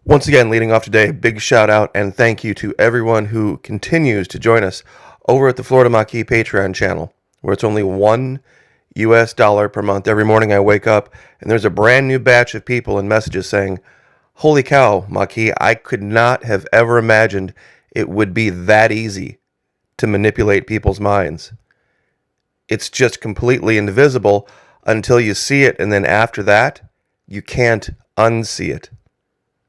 Once again, leading off today, big shout out and thank you to everyone who continues to join us over at the Florida Maquis Patreon channel, where it's only $1 per month. Every morning I wake up and there's a brand new batch of people and messages saying, "Holy cow, Maquis, I could not have ever imagined it would be that easy to manipulate people's minds. It's just completely invisible until you see it, and then after that, you can't unsee it."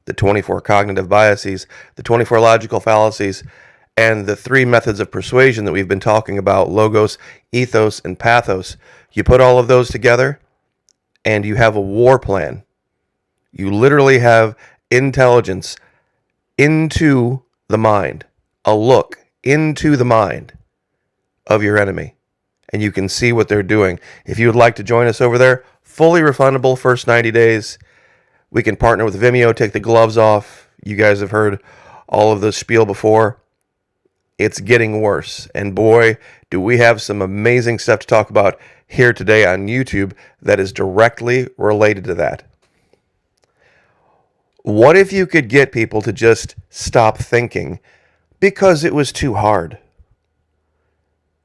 The 24 cognitive biases, the 24 logical fallacies, and the 3 methods of persuasion that we've been talking about, logos, ethos, and pathos. You put all of those together, and you have a war plan. You literally have intelligence into the mind, a look into the mind of your enemy, and you can see what they're doing. If you would like to join us over there, fully refundable first 90 days. We can partner with Vimeo, take the gloves off. You guys have heard all of this spiel before. It's getting worse. And boy, do we have some amazing stuff to talk about here today on YouTube that is directly related to that. What if you could get people to just stop thinking because it was too hard?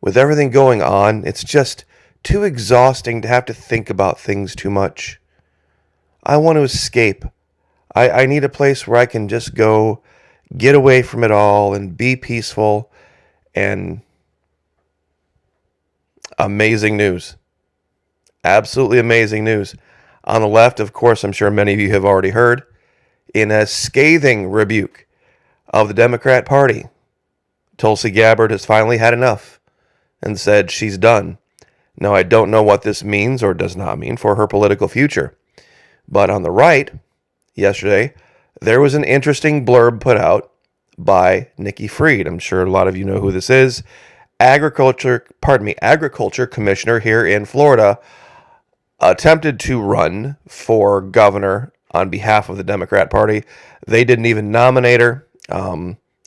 With everything going on, it's just too exhausting to have to think about things too much. I want to escape. I need a place where I can just go, get away from it all, and be peaceful. And amazing news. Absolutely amazing news. On the left, of course, I'm sure many of you have already heard, in a scathing rebuke of the Democrat Party, Tulsi Gabbard has finally had enough and said she's done. Now, I don't know what this means or does not mean for her political future. But on the right, yesterday, there was an interesting blurb put out by Nikki Fried. I'm sure a lot of you know who this is. Agriculture Commissioner here in Florida, attempted to run for governor on behalf of the Democrat Party. They didn't even nominate her.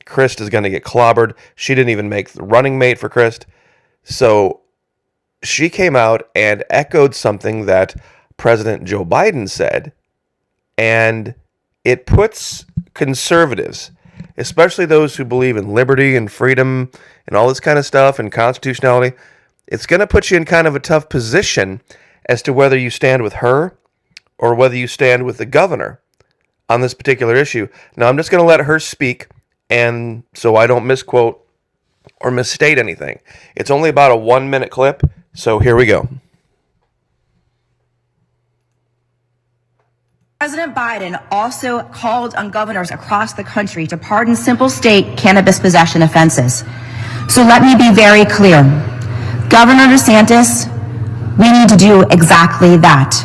Christ is going to get clobbered. She didn't even make the running mate for Christ. So she came out and echoed something that President Joe Biden said, and it puts conservatives, especially those who believe in liberty and freedom and all this kind of stuff and constitutionality, it's going to put you in kind of a tough position as to whether you stand with her or whether you stand with the governor on this particular issue. Now, I'm just going to let her speak, and so I don't misquote or misstate anything. It's only about a 1-minute clip, so here we go. President Biden also called on governors across the country to pardon simple state cannabis possession offenses. So let me be very clear. Governor DeSantis, we need to do exactly that.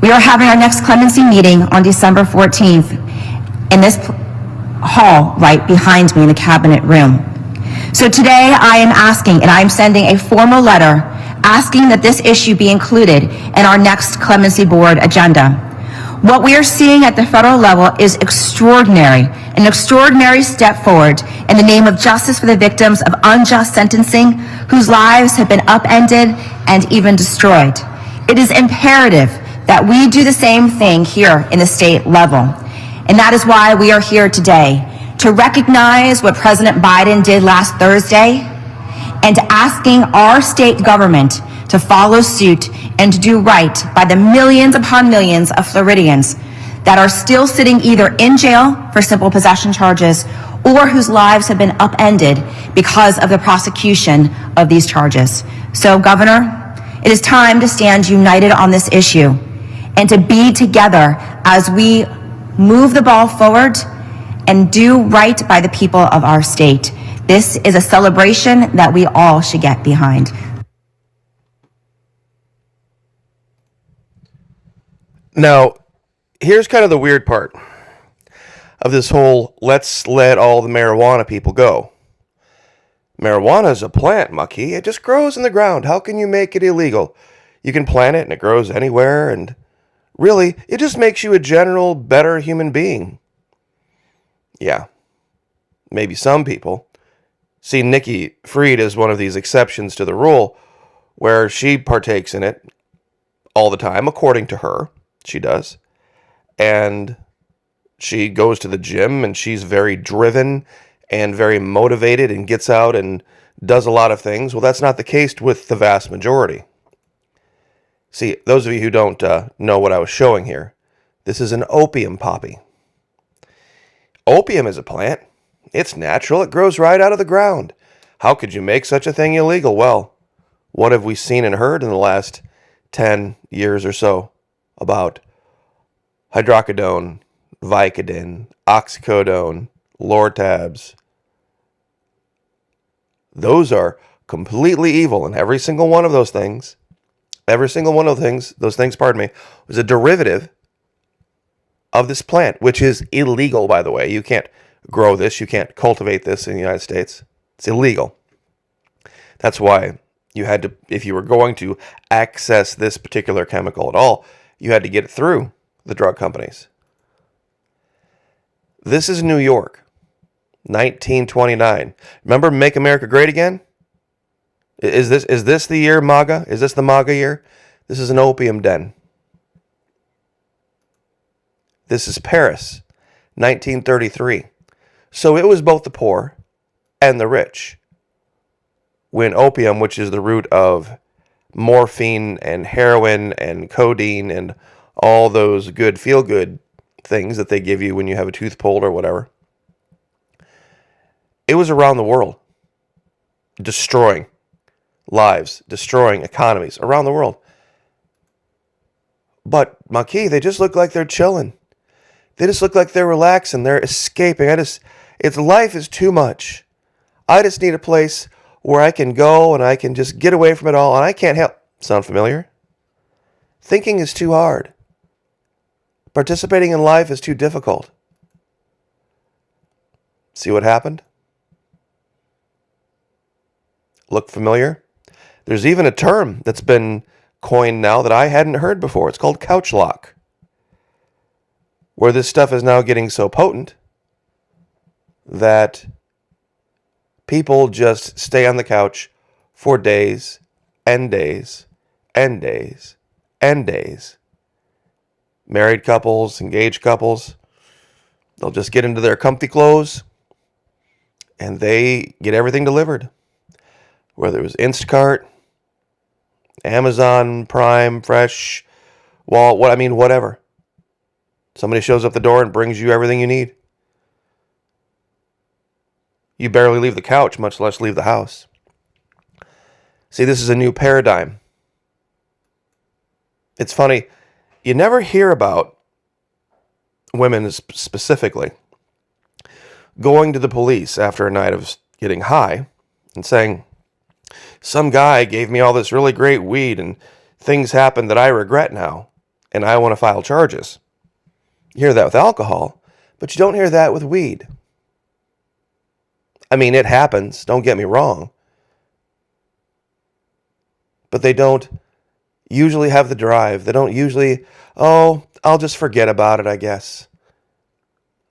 We are having our next clemency meeting on December 14th in this hall right behind me in the cabinet room. So today I am asking, and I'm sending a formal letter asking that this issue be included in our next clemency board agenda. What we are seeing at the federal level is extraordinary, an extraordinary step forward in the name of justice for the victims of unjust sentencing whose lives have been upended and even destroyed. It is imperative that we do the same thing here in the state level. And that is why we are here today, to recognize what President Biden did last Thursday and asking our state government to follow suit and to do right by the millions upon millions of Floridians that are still sitting either in jail for simple possession charges or whose lives have been upended because of the prosecution of these charges. So, Governor, it is time to stand united on this issue and to be together as we move the ball forward and do right by the people of our state. This is a celebration that we all should get behind. Now, here's kind of the weird part of this whole let's let all the marijuana people go. Marijuana is a plant, Maquis. It just grows in the ground. How can you make it illegal? You can plant it and it grows anywhere, and really, it just makes you a general better human being. Yeah, maybe some people see Nikki Fried as one of these exceptions to the rule where she partakes in it all the time, according to her. She does. And She goes to the gym and she's very driven and very motivated and gets out and does a lot of things. Well, that's not the case with the vast majority. See, those of you who don't know what I was showing here, this is an opium poppy. Opium is a plant. It's natural. It grows right out of the ground. How could you make such a thing illegal? Well, what have we seen and heard in the last 10 years or so about hydrocodone, Vicodin, oxycodone, Lortabs? Those are completely evil, and every single one of those things, was a derivative of this plant, which is illegal, by the way. You can't grow this, you can't cultivate this in the United States. It's illegal. That's why you had to, if you were going to access this particular chemical at all, you had to get it through the drug companies. This is New York, 1929. Remember Make America Great Again? Is this the year MAGA? Is this the MAGA year? This is an opium den. This is Paris, 1933. So it was both the poor and the rich when opium, which is the root of morphine and heroin and codeine and all those good feel-good things that they give you when you have a tooth pulled or whatever, it was around the world, destroying lives, destroying economies around the world. But, Maki, they just look like they're chilling. They just look like they're relaxing. They're escaping. Life is too much. I just need a place where I can go and I can just get away from it all, and I can't help. Sound familiar? Thinking is too hard. Participating in life is too difficult. See what happened? Look familiar? There's even a term that's been coined now that I hadn't heard before. It's called couch lock, where this stuff is now getting so potent that people just stay on the couch for days and days and days and days. Married couples, engaged couples, they'll just get into their comfy clothes and they get everything delivered. Whether it was Instacart, Amazon, Prime, Fresh, whatever. Somebody shows up the door and brings you everything you need. You barely leave the couch, much less leave the house. See, this is a new paradigm. It's funny, you never hear about women specifically going to the police after a night of getting high and saying, some guy gave me all this really great weed and things happened that I regret now and I want to file charges. You hear that with alcohol, but you don't hear that with weed. I mean, it happens, don't get me wrong. But they don't usually have the drive. They don't usually, I'll just forget about it, I guess.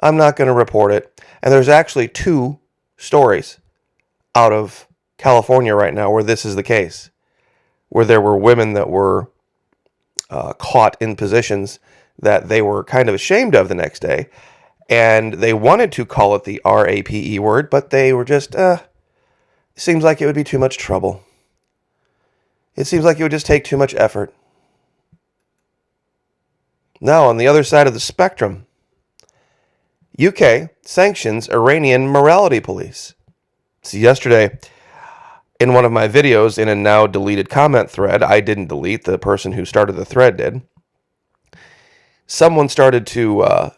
I'm not going to report it. And there's actually 2 stories out of California right now where this is the case, where there were women that were caught in positions that they were kind of ashamed of the next day, and they wanted to call it the RAPE word, but they were just, seems like it would be too much trouble. It seems like it would just take too much effort. Now, on the other side of the spectrum, UK sanctions Iranian morality police. See, yesterday, in one of my videos, in a now deleted comment thread, I didn't delete, the person who started the thread did, someone started to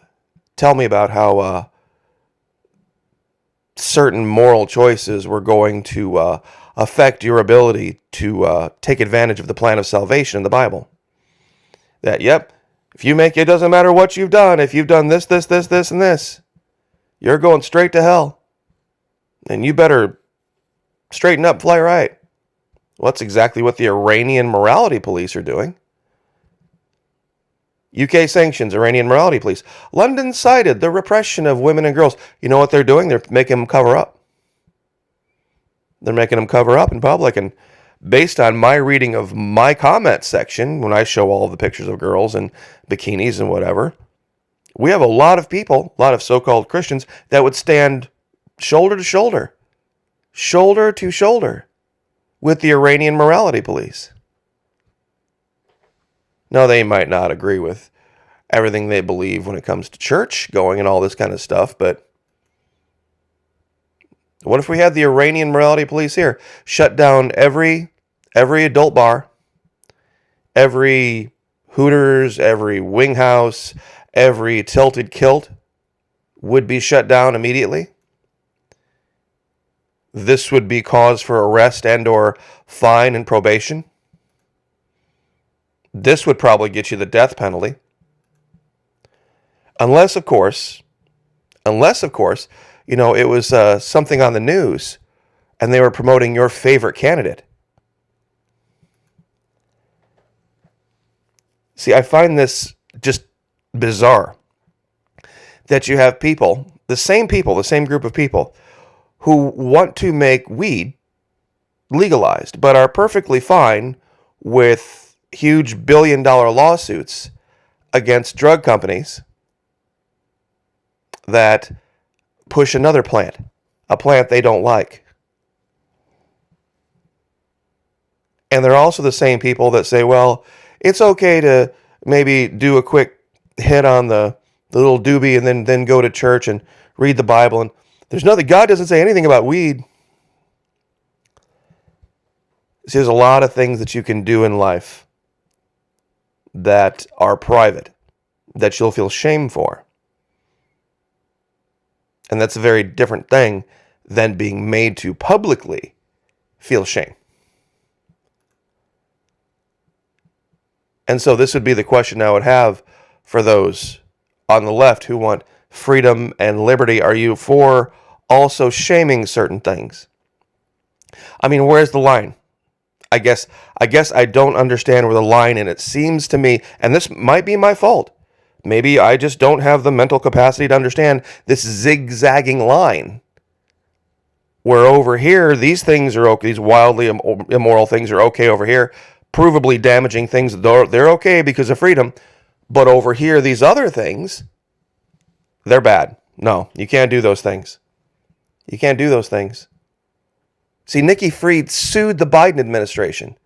tell me about how certain moral choices were going to affect your ability to take advantage of the plan of salvation in the Bible. That, yep, if you make it, doesn't matter what you've done, if you've done this, and this, you're going straight to hell. And you better straighten up, fly right. Well, that's exactly what the Iranian morality police are doing. UK sanctions Iranian morality police. London cited the repression of women and girls. You know what they're doing? They're making them cover up. They're making them cover up in public. And based on my reading of my comment section, when I show all of the pictures of girls in bikinis and whatever, We have a lot of people, a lot of so-called Christians, that would stand shoulder to shoulder with the Iranian morality police. Now, they might not agree with everything they believe when it comes to church going and all this kind of stuff, but what if we had the Iranian morality police here shut down every adult bar, every Hooters, every wing house, every tilted kilt would be shut down immediately? This would be cause for arrest and or fine and probation. This would probably get you the death penalty. Unless, of course, it was something on the news and they were promoting your favorite candidate. See, I find this just bizarre that you have people, the same group of people, who want to make weed legalized, but are perfectly fine with huge billion-dollar lawsuits against drug companies that push another plant, a plant they don't like. And they're also the same people that say, well, it's okay to maybe do a quick hit on the little doobie and then go to church and read the Bible. And there's nothing, God doesn't say anything about weed. See, there's a lot of things that you can do in life that are private, that you'll feel shame for. And that's a very different thing than being made to publicly feel shame. And so this would be the question I would have for those on the left who want freedom and liberty. Are you for also shaming certain things? I mean, where's the line? I guess I don't understand where the line, and it seems to me, and this might be my fault. Maybe I just don't have the mental capacity to understand this zigzagging line. Where over here, these things are okay, these wildly immoral things are okay over here. Provably damaging things, they're okay because of freedom. But over here, these other things, they're bad. No, you can't do those things. You can't do those things. See, Nikki Fried sued the Biden administration.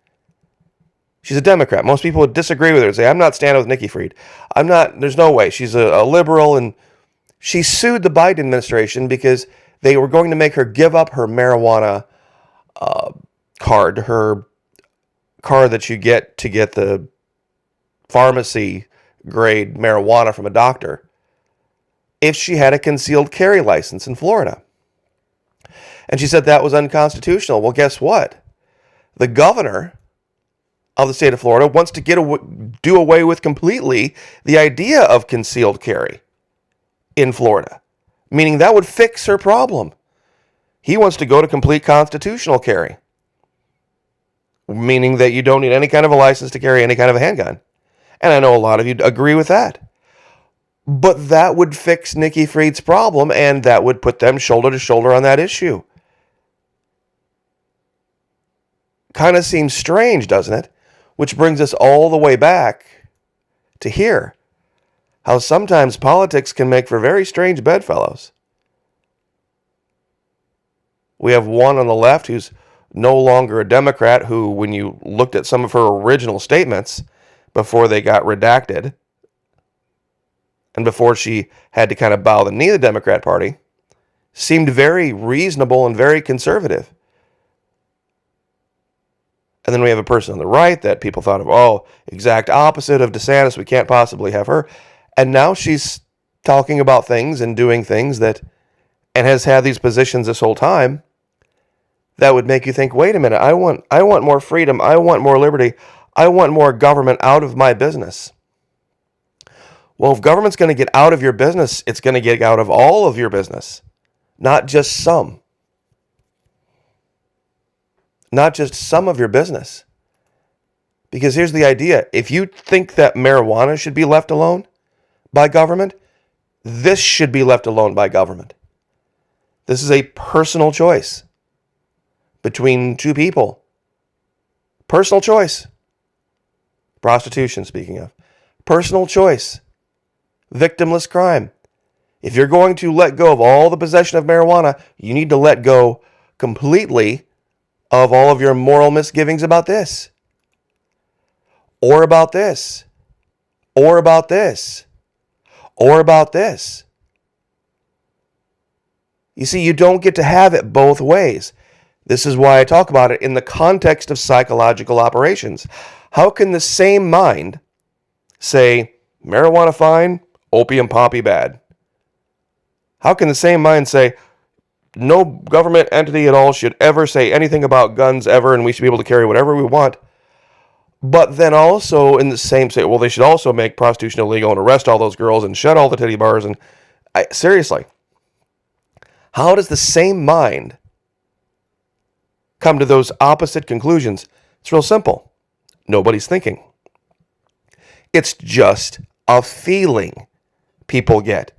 She's a Democrat. Most people would disagree with her and say, I'm not standing with Nikki Fried. There's no way. She's a liberal, and she sued the Biden administration because they were going to make her give up her marijuana card, her card that you get to get the pharmacy grade marijuana from a doctor, if she had a concealed carry license in Florida. And she said that was unconstitutional. Well, guess what? The governor of the state of Florida wants to do away with completely the idea of concealed carry in Florida, meaning that would fix her problem. He wants to go to complete constitutional carry, meaning that you don't need any kind of a license to carry any kind of a handgun. And I know a lot of you agree with that. But that would fix Nikki Fried's problem, and that would put them shoulder to shoulder on that issue. Kind of seems strange, doesn't it? Which brings us all the way back to here. How sometimes politics can make for very strange bedfellows. We have one on the left who's no longer a Democrat, who, when you looked at some of her original statements before they got redacted, and before she had to kind of bow the knee to the Democrat Party, seemed very reasonable and very conservative. And then we have a person on the right that people thought of, exact opposite of DeSantis, we can't possibly have her. And now she's talking about things and doing things and has had these positions this whole time, that would make you think, wait a minute, I want more freedom, I want more liberty, I want more government out of my business. Well, if government's going to get out of your business, it's going to get out of all of your business, not just some. Not just some of your business. Because here's the idea. If you think that marijuana should be left alone by government, this should be left alone by government. This is a personal choice between two people. Personal choice. Prostitution, speaking of. Personal choice. victimless crime. If you're going to let go of all the possession of marijuana, you need to let go completely of all of your moral misgivings about this, or about this, or about this, or about this. You see, you don't get to have it both ways. This is why I talk about it in the context of psychological operations. How can the same mind say, marijuana fine, opium poppy bad? How can the same mind say, no government entity at all should ever say anything about guns ever, and we should be able to carry whatever we want, but then also in the same say, well, they should also make prostitution illegal and arrest all those girls and shut all the titty bars? And seriously, how does the same mind come to those opposite conclusions? It's real simple. Nobody's thinking. It's just a feeling people get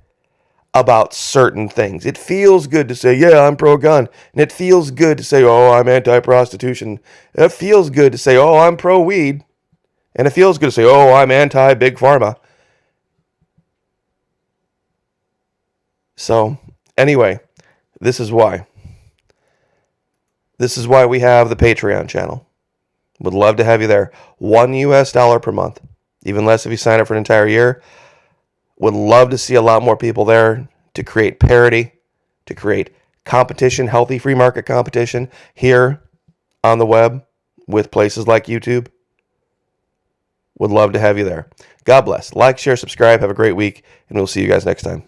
about certain things. It feels good to say, yeah, I'm pro-gun. And it feels good to say, oh, I'm anti-prostitution. It feels good to say, oh, I'm pro-weed. And it feels good to say, oh, I'm anti-big pharma. So, anyway, this is why. This is why we have the Patreon channel. Would love to have you there. $1 per month. Even less if you sign up for an entire year. Would love to see a lot more people there to create parity, to create competition, healthy free market competition here on the web with places like YouTube. Would love to have you there. God bless. Like, share, subscribe. Have a great week, and we'll see you guys next time.